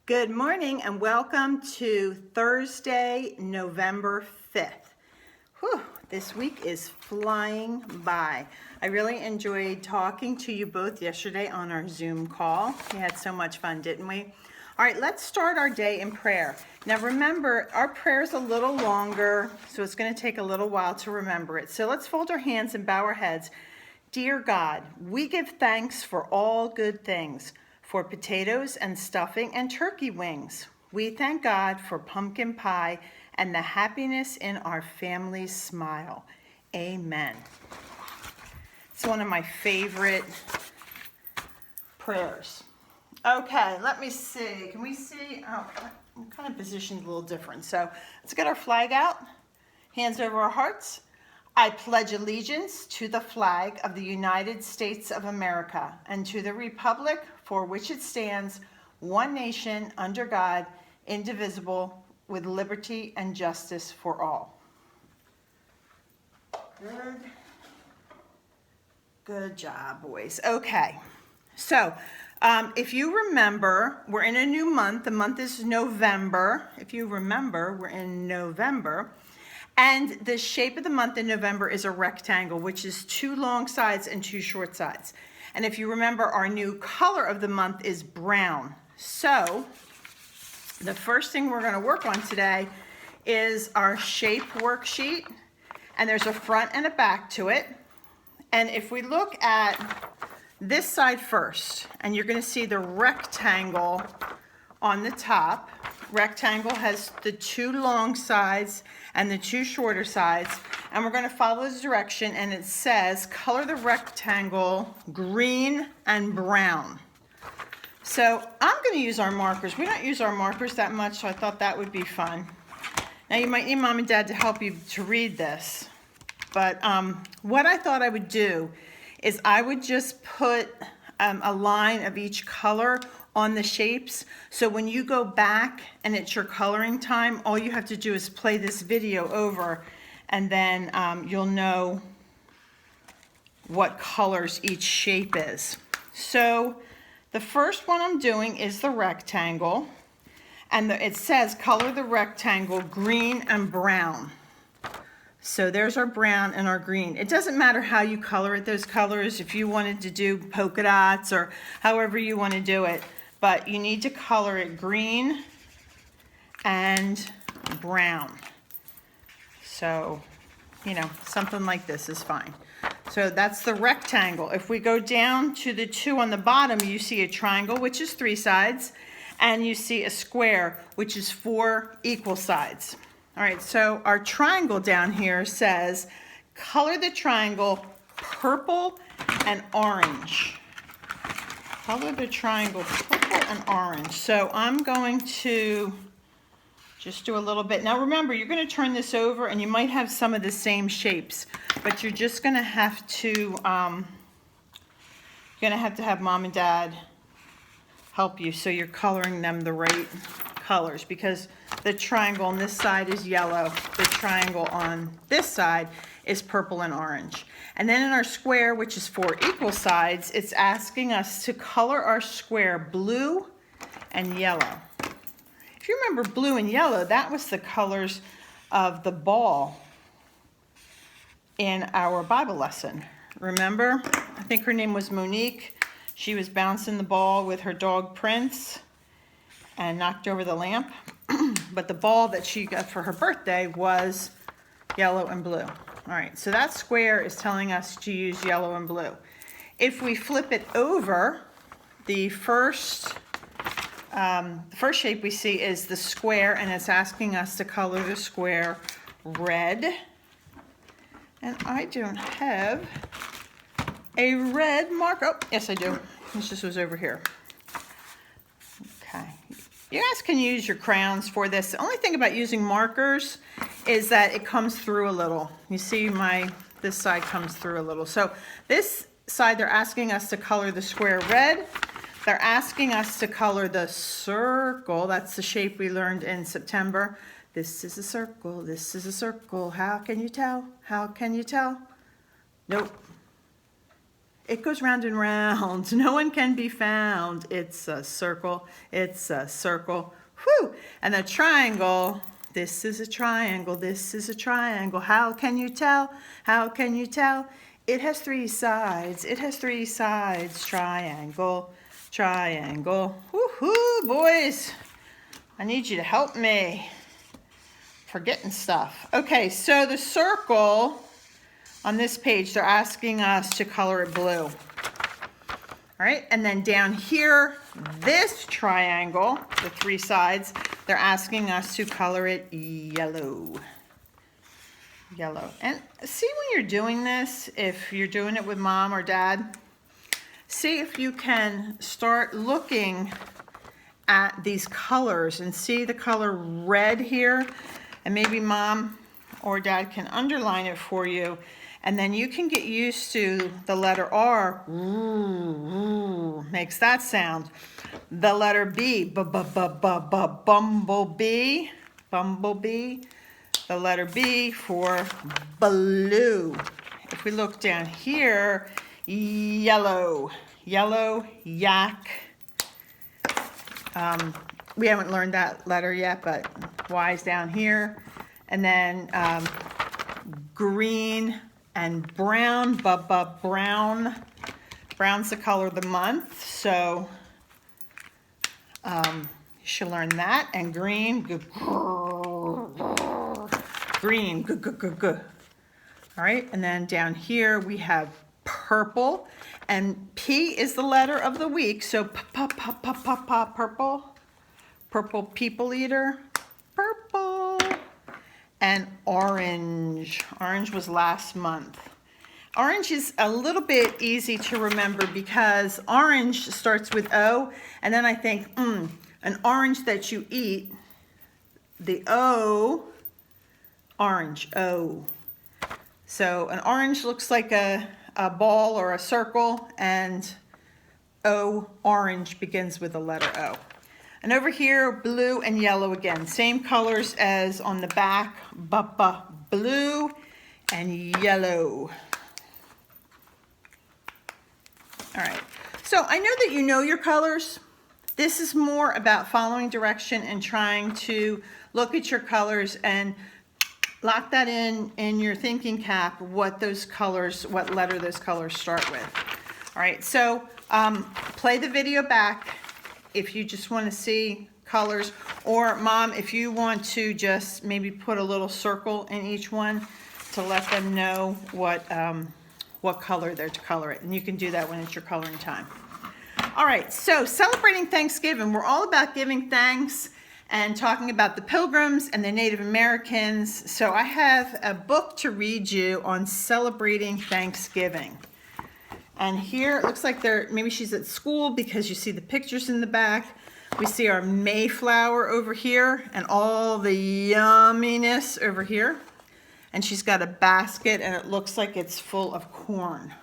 Good morning and welcome to Thursday, November 5th. Whew, this week is flying by. I really enjoyed talking to you both yesterday on our Zoom call. We had so much fun, didn't we? All right, let's start our day in prayer. Now remember, our prayer is a little longer, so it's going to take a little while to remember it. So let's fold our hands and bow our heads. Dear God, we give thanks for all good things, for potatoes and stuffing and turkey wings. We thank God for pumpkin pie and the happiness in our family's smile. Amen. It's one of my favorite prayers. Okay, let me see. Can we see? Oh, I'm kind of positioned a little different. So let's get our flag out. Hands over our hearts. I pledge allegiance to the flag of the United States of America and to the republic for which it stands, one nation, under God, indivisible, with liberty and justice for all. Good. Good job, boys. Okay, so if you remember, we're in a new month. The month is November. If you remember, we're in November. And the shape of the month in November is a rectangle, which is 2 long sides and 2 short sides. And if you remember, our new color of the month is brown. So the first thing we're going to work on today is our shape worksheet. And there's a front and a back to it. And if we look at this side first, and you're going to see the rectangle on the top. Rectangle has the 2 long sides and the 2 shorter sides, and we're going to follow the direction, and it says color the rectangle green and brown. So I'm going to use our markers. We don't use our markers that much, so I thought that would be fun. Now you might need mom and dad to help you to read this, but what I thought I would do is I would just put a line of each color on the shapes. So when you go back and it's your coloring time, all you have to do is play this video over, and then you'll know what colors each shape is. So the first one I'm doing is the rectangle, and it says color the rectangle green and brown. So there's our brown and our green. It doesn't matter how you color it, those colors, if you wanted to do polka dots or however you want to do it, but you need to color it green and brown. So, you know, something like this is fine. So that's the rectangle. If we go down to the 2 on the bottom, you see a triangle, which is 3 sides, and you see a square, which is 4 equal sides. All right, so our triangle down here says, color the triangle purple and orange. Color the triangle purple and orange. So I'm going to just do a little bit. Now remember, you're going to turn this over and you might have some of the same shapes, but you're just going to have to, have mom and dad help you so you're coloring them the right colors, because the triangle on this side is yellow, the triangle on this side is purple and orange. And then in our square, which is 4 equal sides, it's asking us to color our square blue and yellow. If you remember blue and yellow, that was the colors of the ball in our Bible lesson. Remember? I think her name was Monique. She was bouncing the ball with her dog Prince and knocked over the lamp. But the ball that she got for her birthday was yellow and blue. All right, so that square is telling us to use yellow and blue. If we flip it over, the first shape we see is the square, and it's asking us to color the square red. And I don't have a red marker. Oh, yes I do. This just was over here. Okay. You guys can use your crayons for this. The only thing about using markers is that it comes through a little. You see this side comes through a little. So this side, they're asking us to color the square red. They're asking us to color the circle. That's the shape we learned in September. This is a circle. This is a circle. How can you tell? How can you tell? Nope. It goes round and round. No one can be found. It's a circle. It's a circle. Whew. And a triangle. This is a triangle. This is a triangle. How can you tell? How can you tell? It has three sides. It has three sides. Triangle. Triangle. Woohoo, boys. I need you to help me. Forgetting stuff. Okay, so the circle on this page, they're asking us to color it blue. All right, and then down here, this triangle, the three sides, they're asking us to color it yellow. Yellow. And see when you're doing this, if you're doing it with mom or dad, see if you can start looking at these colors and see the color red here, and maybe mom or dad can underline it for you. And then you can get used to the letter R, makes that sound. The letter B, bumblebee, bumblebee. The letter B for blue. If we look down here, yellow, yellow, yak. We haven't learned that letter yet, but Y's down here. And then green and brown, brown. Brown's the color of the month, so you should learn that. And green, green, good. All right, and then down here we have purple, and P is the letter of the week, so purple. Purple people eater, purple. And orange. Orange was last month. Orange is a little bit easy to remember because orange starts with O, and then I think, an orange that you eat, the O, orange, O. So an orange looks like a ball or a circle, and O, orange, begins with the letter O. And over here, blue and yellow again. Same colors as on the back, blue and yellow. All right, so I know that you know your colors. This is more about following direction and trying to look at your colors and lock that in your thinking cap, what those colors, what letter those colors start with. All right, so play the video back if you just want to see colors, or mom, if you want to just maybe put a little circle in each one to let them know what color they're to color it. And you can do that when it's your coloring time. All right, so celebrating Thanksgiving. We're all about giving thanks and talking about the Pilgrims and the Native Americans. So I have a book to read you on celebrating Thanksgiving. And here it looks like maybe she's at school because you see the pictures in the back. We see our Mayflower over here and all the yumminess over here. And she's got a basket and it looks like it's full of corn.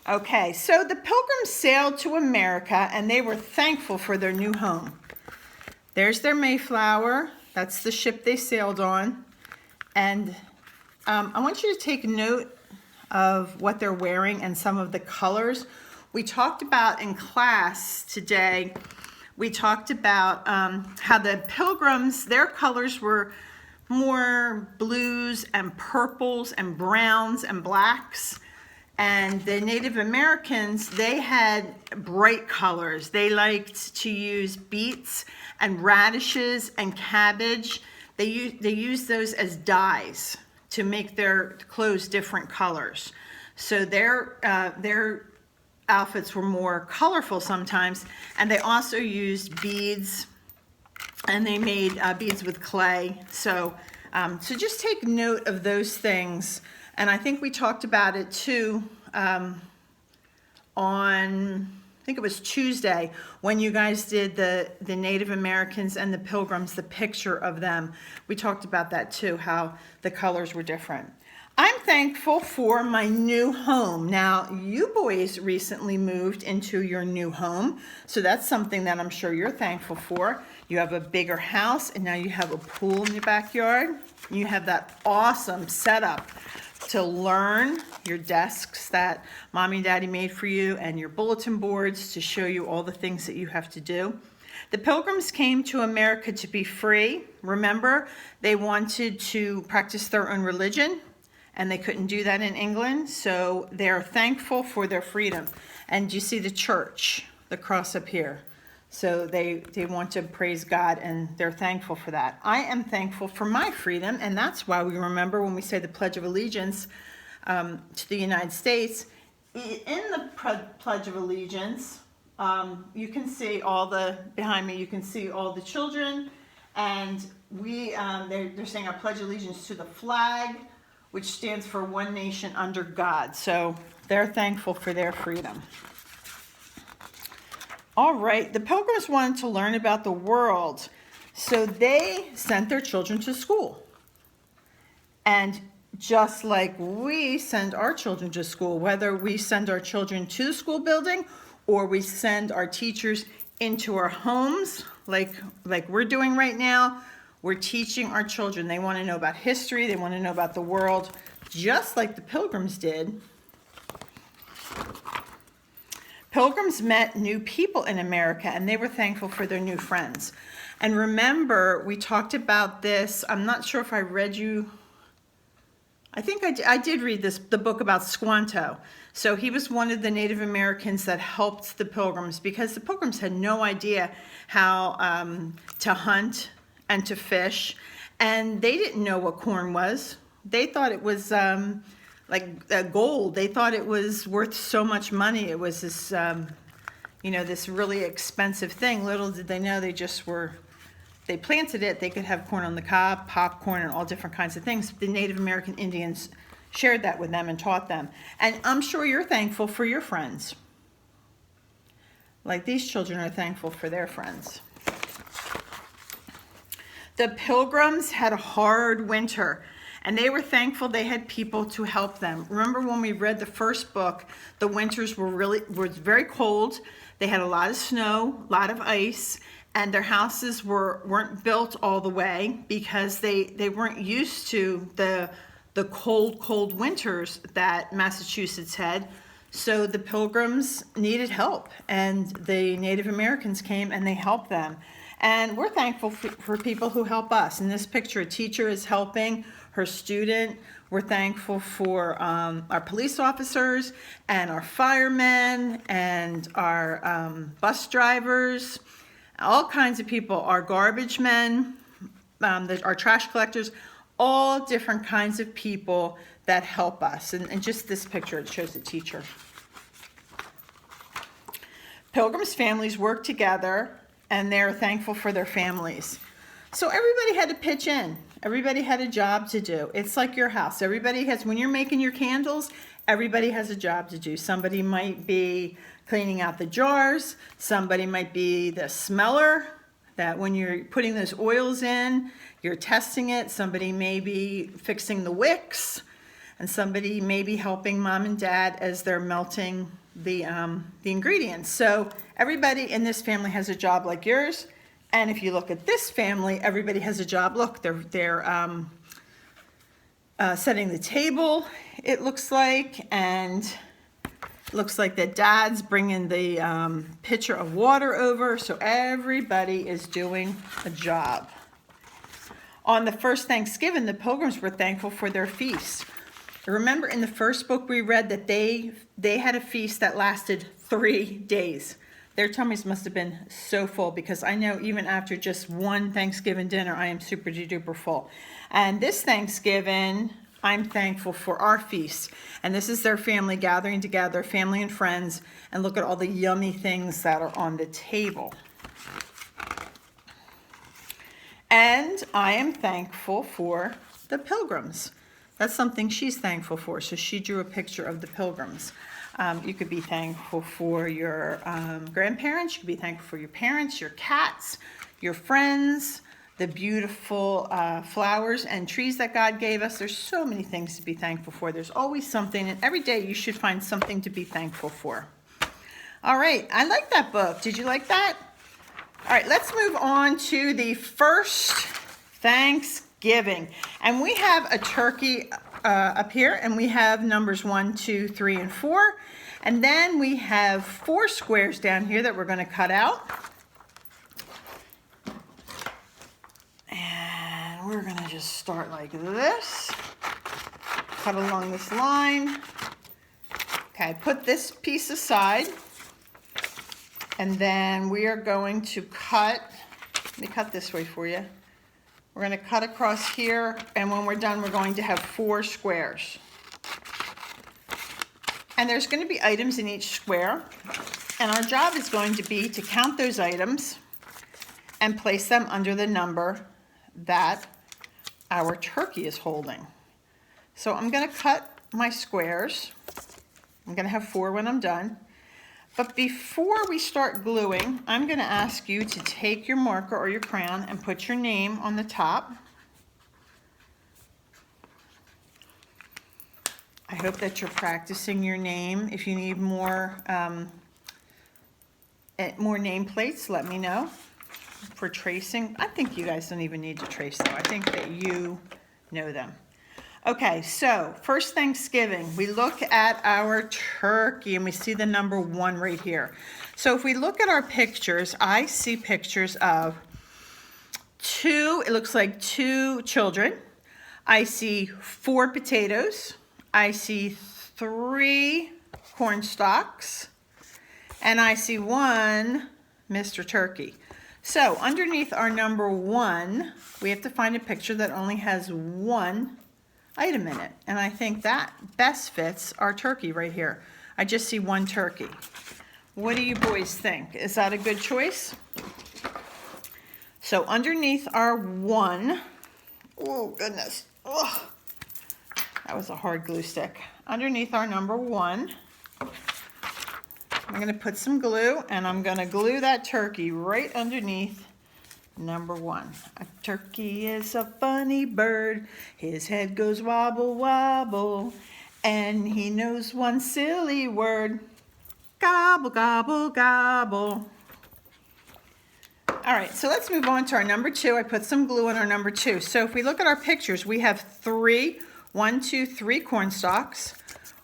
Okay, so the Pilgrims sailed to America and they were thankful for their new home. There's their Mayflower. That's the ship they sailed on. And I want you to take note of what they're wearing and some of the colors. We talked about in class today, we talked about how the Pilgrims, their colors were more blues and purples and browns and blacks. And the Native Americans, they had bright colors. They liked to use beets and radishes and cabbage. They used those as dyes to make their clothes different colors. So their outfits were more colorful sometimes, and they also used beads, and they made beads with clay. So just take note of those things. And I think we talked about it too on, I think it was Tuesday, when you guys did the Native Americans and the Pilgrims, the picture of them. We talked about that too, how the colors were different. I'm thankful for my new home. Now, you boys recently moved into your new home, so that's something that I'm sure you're thankful for. You have a bigger house, and now you have a pool in your backyard. You have that awesome setup to learn, your desks that Mommy and Daddy made for you, and your bulletin boards to show you all the things that you have to do. The Pilgrims came to America to be free. Remember, they wanted to practice their own religion, and they couldn't do that in England, so they're thankful for their freedom. And you see the church, the cross up here. So they want to praise God, and they're thankful for that. I am thankful for my freedom, and that's why we remember when we say the Pledge of Allegiance to the United States. In the Pledge of Allegiance, you can see behind me, you can see all the children, and they're saying I pledge allegiance to the flag, which stands for one nation under God. So they're thankful for their freedom. All right, the Pilgrims wanted to learn about the world, so they sent their children to school. And just like we send our children to school, whether we send our children to the school building or we send our teachers into our homes, like we're doing right now, we're teaching our children. They want to know about history, they want to know about the world, just like the Pilgrims did. Pilgrims met new people in America, and they were thankful for their new friends. And remember, we talked about this. I'm not sure if I read you. I think I did read the book about Squanto. So he was one of the Native Americans that helped the Pilgrims, because the Pilgrims had no idea how to hunt and to fish, and they didn't know what corn was. They thought it was like gold. They thought it was worth so much money. It was this, this really expensive thing. Little did they know they planted it. They could have corn on the cob, popcorn, and all different kinds of things. The Native American Indians shared that with them and taught them. And I'm sure you're thankful for your friends. Like these children are thankful for their friends. The Pilgrims had a hard winter, and they were thankful they had people to help them. Remember when we read the first book, the winters were very cold. They had a lot of snow, a lot of ice, and their houses weren't built all the way because they weren't used to the cold winters that Massachusetts had. So the Pilgrims needed help, and the Native Americans came and they helped them. And we're thankful for people who help us. In this picture, a teacher is helping her student. We're thankful for our police officers and our firemen and our bus drivers, all kinds of people, our garbage men, our trash collectors, all different kinds of people that help us. And just this picture, it shows the teacher. Pilgrims' families work together, and they're thankful for their families. So everybody had to pitch in. Everybody had a job to do. It's like your house. Everybody has, when you're making your candles, everybody has a job to do. Somebody might be cleaning out the jars. Somebody might be the smeller, that when you're putting those oils in, you're testing it. Somebody may be fixing the wicks, and somebody may be helping Mom and Dad as they're melting the ingredients. So everybody in this family has a job like yours. And if you look at this family, everybody has a job. Look, they're setting the table, it looks like, and it looks like that Dad's bringing the pitcher of water over. So everybody is doing a job. On the first Thanksgiving, the Pilgrims were thankful for their feast. Remember in the first book we read that they had a feast that lasted 3 days. Their tummies must have been so full, because I know even after just one Thanksgiving dinner, I am super duper full. And this Thanksgiving, I'm thankful for our feast. And this is their family gathering together, family and friends, and look at all the yummy things that are on the table. And I am thankful for the Pilgrims. That's something she's thankful for. So she drew a picture of the Pilgrims. You could be thankful for your grandparents. You could be thankful for your parents, your cats, your friends, the beautiful flowers and trees that God gave us. There's so many things to be thankful for. There's always something, and every day you should find something to be thankful for. All right, I like that book. Did you like that? All right, let's move on to the first Thanksgiving. And we have a turkey up here, and we have numbers 1, 2, 3, and 4. And then we have 4 squares down here that we're going to cut out. And we're going to just start like this. Cut along this line. Okay, put this piece aside. And then we are going to cut, let me cut this way for you. We're going to cut across here, and when we're done, we're going to have 4 squares. And there's going to be items in each square, and our job is going to be to count those items and place them under the number that our turkey is holding. So I'm going to cut my squares. I'm going to have 4 when I'm done. But before we start gluing, I'm going to ask you to take your marker or your crayon and put your name on the top. I hope that you're practicing your name. If you need more nameplates, let me know. For tracing, I think you guys don't even need to trace though. I think that you know them. Okay, so first Thanksgiving, we look at our turkey and we see the number 1 right here. So if we look at our pictures, I see pictures of 2, it looks like 2 children. I see 4 potatoes. I see 3 corn stalks. And I see 1 Mr. Turkey. So underneath our number 1, we have to find a picture that only has 1 item in it, and I think that best fits our turkey right here. I just see 1 turkey. What do you boys think? Is that a good choice? So underneath our 1, oh goodness, oh, that was a hard glue stick. Underneath our number 1, I'm going to put some glue, and I'm going to glue that turkey right underneath number 1. A turkey is a funny bird. His head goes wobble, wobble. And he knows one silly word. Gobble, gobble, gobble. All right, so let's move on to our number 2. I put some glue on our number 2. So if we look at our pictures, we have 3 corn stalks.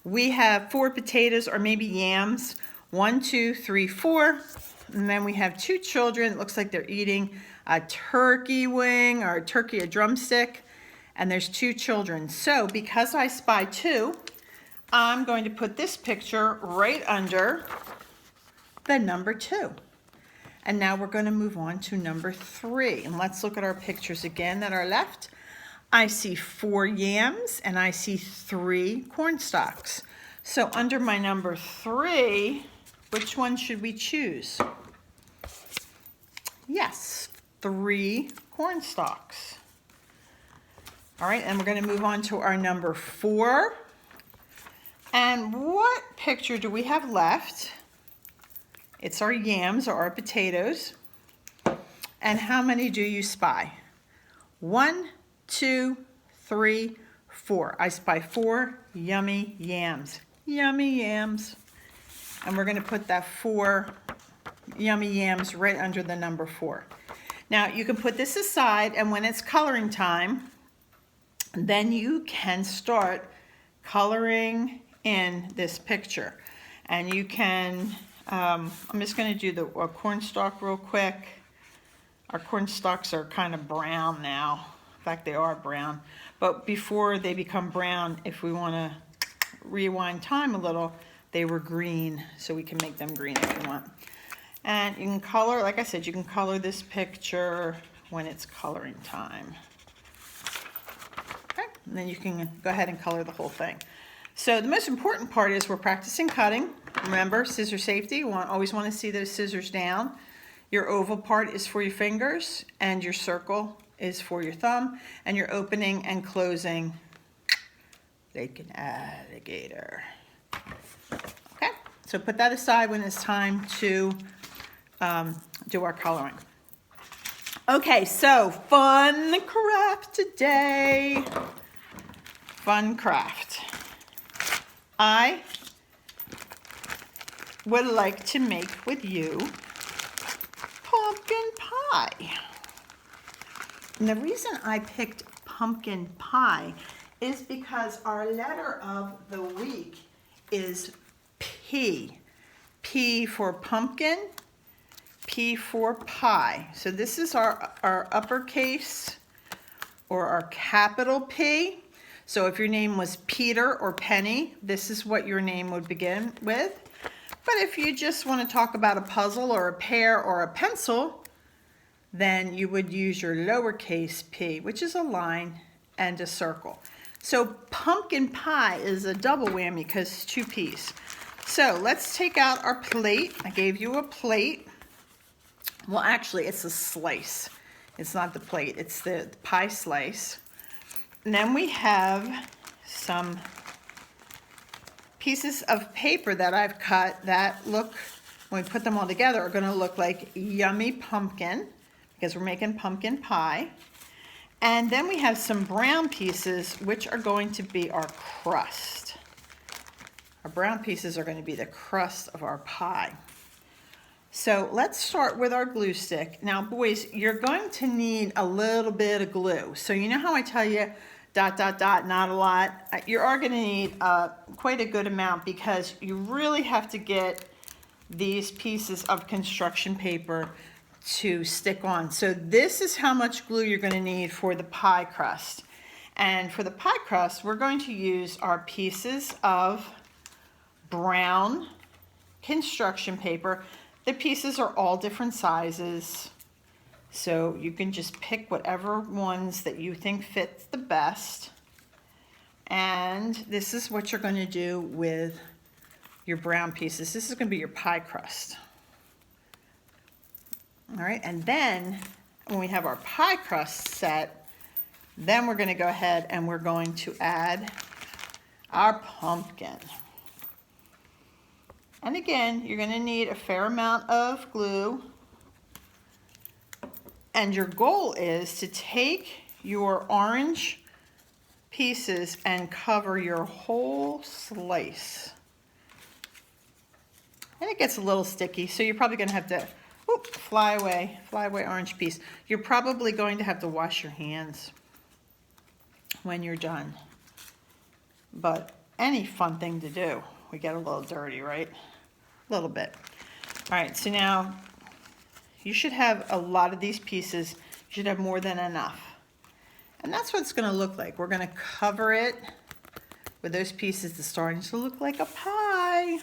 We have 4 potatoes or maybe yams. 1, 2, 3, 4. And then we have 2 children. It looks like they're eating a turkey wing or a drumstick. And there's 2 children. So because I spy 2, I'm going to put this picture right under the number 2. And now we're going to move on to number 3. And let's look at our pictures again that are left. I see 4 yams and I see 3 corn stalks. So under my number 3, which one should we choose? Yes, 3 corn stalks. All right, and we're going to move on to our number 4. And what picture do we have left? It's our yams or our potatoes. And how many do you spy? 1, 2, 3, 4. I spy 4 yummy yams. Yummy yams. And we're going to put that 4 yummy yams right under the number 4. Now you can put this aside, and when it's coloring time, then you can start coloring in this picture. And you can, I'm just going to do the corn stalk real quick. Our corn stalks are kind of brown now. In fact, they are brown. But before they become brown, if we want to rewind time a little, they were green, so we can make them green if you want. And you can color, like I said, you can color this picture when it's coloring time. Okay, and then you can go ahead and color the whole thing. So the most important part is we're practicing cutting. Remember, scissor safety, you always want to see those scissors down. Your oval part is for your fingers, and your circle is for your thumb, and your opening and closing like an alligator. Okay, so put that aside when it's time to do our coloring. Okay, so fun craft today. Fun craft. I would like to make with you pumpkin pie. And the reason I picked pumpkin pie is because our letter of the week is P. P for pumpkin, P for pie. So this is our uppercase or our capital P. So if your name was Peter or Penny, this is what your name would begin with. But if you just want to talk about a puzzle or a pear or a pencil, then you would use your lowercase p, which is a line and a circle. So pumpkin pie is a double whammy because it's 2 P's. So let's take out our plate. I gave you a plate. Well, actually, it's a slice. It's not the plate, it's the pie slice. And then we have some pieces of paper that I've cut that look, when we put them all together, are gonna look like yummy pumpkin, because we're making pumpkin pie. And then we have some brown pieces, which are going to be our crust. Our brown pieces are going to be the crust of our pie. So let's start with our glue stick. Now, boys, you're going to need a little bit of glue. So you know how I tell you, ... not a lot? You are going to need quite a good amount, because you really have to get these pieces of construction paper to stick on. So this is how much glue you're going to need for the pie crust. And for the pie crust, we're going to use our pieces of brown construction paper. The pieces are all different sizes, so you can just pick whatever ones that you think fits the best. And this is what you're going to do with your brown pieces. This is going to be your pie crust. All right, and then when we have our pie crust set, then we're going to go ahead and we're going to add our pumpkin. And again, you're going to need a fair amount of glue. And your goal is to take your orange pieces and cover your whole slice. And it gets a little sticky, so you're probably going to have to fly away orange piece. You're probably going to have to wash your hands when you're done. But any fun thing to do. We get a little dirty, right? A little bit. All right, so now you should have a lot of these pieces. You should have more than enough. And that's what it's going to look like. We're going to cover it with those pieces that's starting to look like a pie.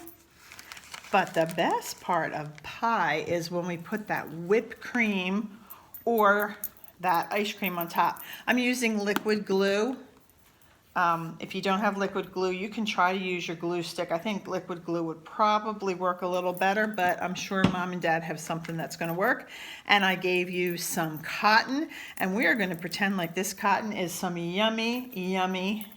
But the best part of pie is when we put that whipped cream or that ice cream on top. I'm using liquid glue. If you don't have liquid glue, you can try to use your glue stick. I think liquid glue would probably work a little better, but I'm sure Mom and Dad have something that's going to work. And I gave you some cotton, and we are going to pretend like this cotton is some yummy, yummy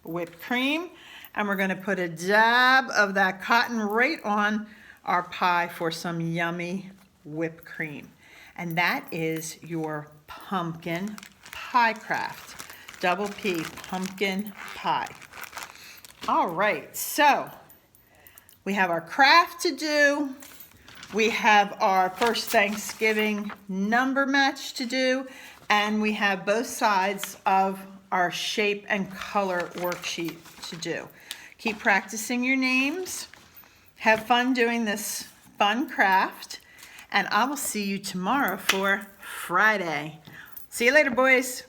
whipped cream. And we're going to put a dab of that cotton right on our pie for some yummy whipped cream. And that is your pumpkin pie craft. Double P, pumpkin pie. All right, so we have our craft to do. We have our first Thanksgiving number match to do. And we have both sides of our shape and color worksheet to do. Keep practicing your names. Have fun doing this fun craft. And I will see you tomorrow for Friday. See you later, boys.